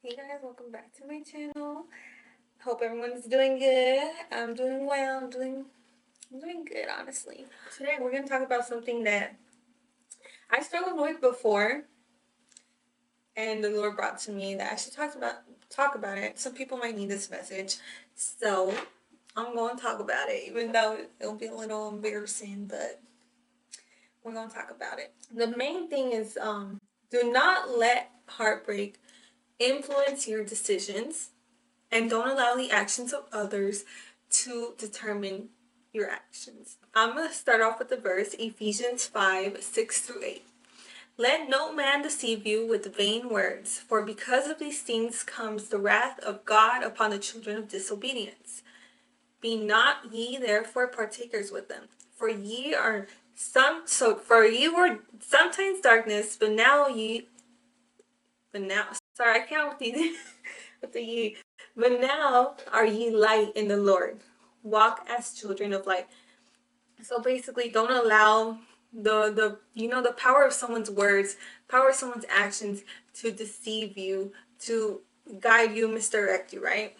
Hey guys, welcome back to my channel. Hope everyone's doing good. I'm doing well. I'm doing good, honestly. Today we're gonna talk about something that I struggled with before, and the Lord brought to me that I should talk about it. Some people might need this message, so I'm going to talk about it, even though it'll be a little embarrassing. But we're gonna talk about it. The main thing is, do not let heartbreak influence your decisions. And don't allow the actions of others to determine your actions. I'm going to start off with the verse, Ephesians 5:6-8. Let no man deceive you with vain words, for because of these things comes the wrath of God upon the children of disobedience. Be not ye therefore partakers with them, for ye are for you were sometimes darkness, sorry, I can't with these with the ye. But now are ye light in the Lord. Walk as children of light. So basically, don't allow the power of someone's words, power of someone's actions to deceive you, to guide you, misdirect you, right?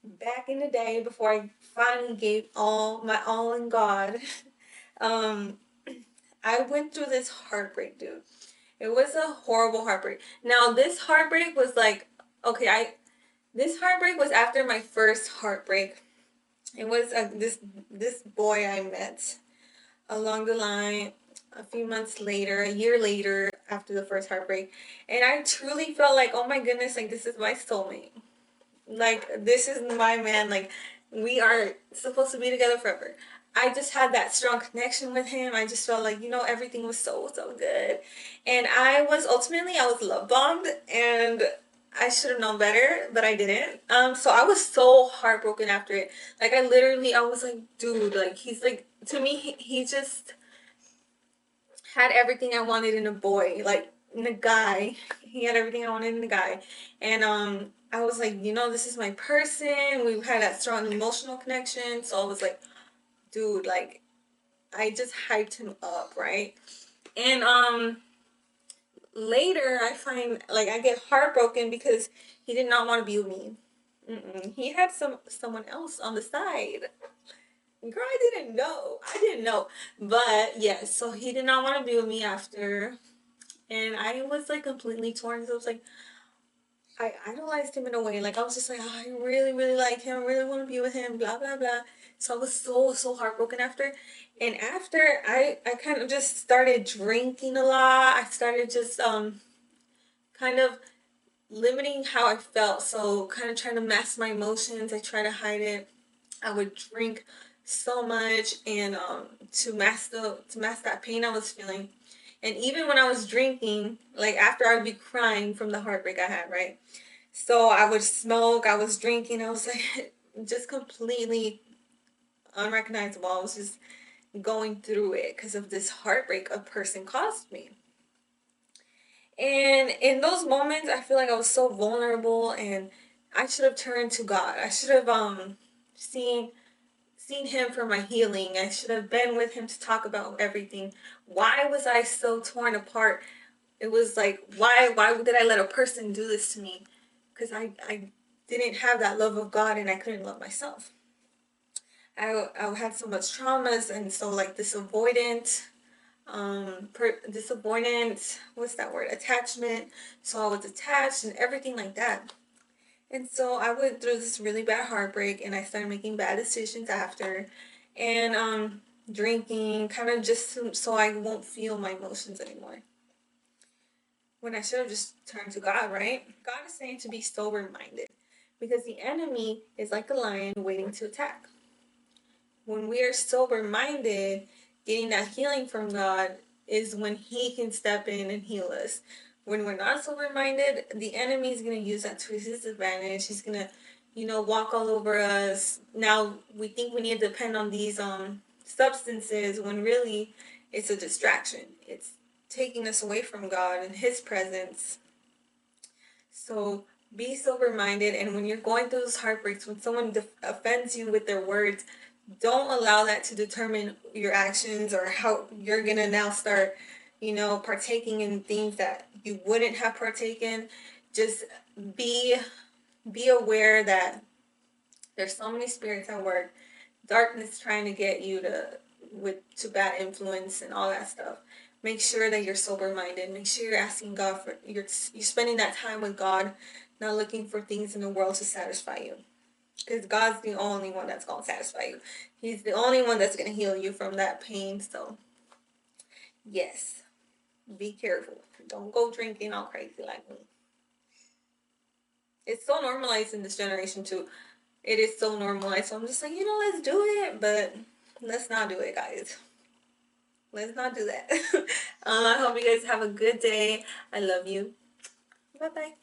Back in the day, before I finally gave my all in God, um, I went through this heartbreak, dude. It was a horrible heartbreak. Now, this heartbreak was like, okay, this heartbreak was after my first heartbreak. It was this boy I met along the line a few months later, a year later after the first heartbreak, and I truly felt like, oh my goodness, like this is my soulmate. Like this is my man. Like we are supposed to be together forever. I just had that strong connection with him. I just felt like, everything was so good. And I was love bombed, and I should have known better, but I didn't. So I was so heartbroken after it. Like I was like, dude, like he's like, to me, he just had everything I wanted in a boy, like in a guy. He had everything I wanted in a guy. And I was like, this is my person. We've had that strong emotional connection. So I was like, dude, like I just hyped him up, right? And later I find like I get heartbroken because he did not want to be with me. He had someone else on the side. Girl, I didn't know. But yeah, so he did not want to be with me after. And I was like completely torn. So I was like, I idolized him in a way. Like I was just like, oh, I really, really like him. I really want to be with him. Blah blah blah. So I was so heartbroken after. And after I kind of just started drinking a lot. I started just kind of limiting how I felt. So kind of trying to mask my emotions. I try to hide it. I would drink so much and to mask that pain I was feeling. And even when I was drinking, like after I would be crying from the heartbreak I had, right? So I would smoke, I was drinking, I was like just completely unrecognizable. I was just going through it because of this heartbreak a person caused me. And in those moments, I feel like I was so vulnerable, and I should have turned to God. I should have seen seen him for my healing. I should have been with him to talk about everything. Why was I so torn apart? It was like, why did I let a person do this to me? Because I didn't have that love of God, and I couldn't love myself. I had so much traumas, and so like this avoidant, what's that word? Attachment. So I was attached and everything like that. And so I went through this really bad heartbreak, and I started making bad decisions after, and drinking, kind of just so I won't feel my emotions anymore. When I should have just turned to God, right? God is saying to be sober minded, because the enemy is like a lion waiting to attack. When we are sober minded, getting that healing from God is when He can step in and heal us. When we're not sober minded, the enemy is going to use that to his advantage. He's going to, walk all over us. Now we think we need to depend on these substances when really it's a distraction. It's taking us away from God and His presence. So be sober minded, and when you're going through those heartbreaks, when someone offends you with their words, don't allow that to determine your actions or how you're gonna now start, partaking in things that you wouldn't have partaken. just be aware that there's so many spirits at work, darkness trying to get you to bad influence and all that stuff. Make sure that you're sober minded. Make sure you're asking God for you're spending that time with God, not looking for things in the world to satisfy you. Because God's the only one that's gonna satisfy you. He's the only one that's gonna heal you from that pain. So yes, be careful. Don't go drinking all crazy like me. It's so normalized in this generation too. It is so normalized. So I'm just like, let's do it, but let's not do it, guys. Let's not do that. I hope you guys have a good day. I love you. Bye bye.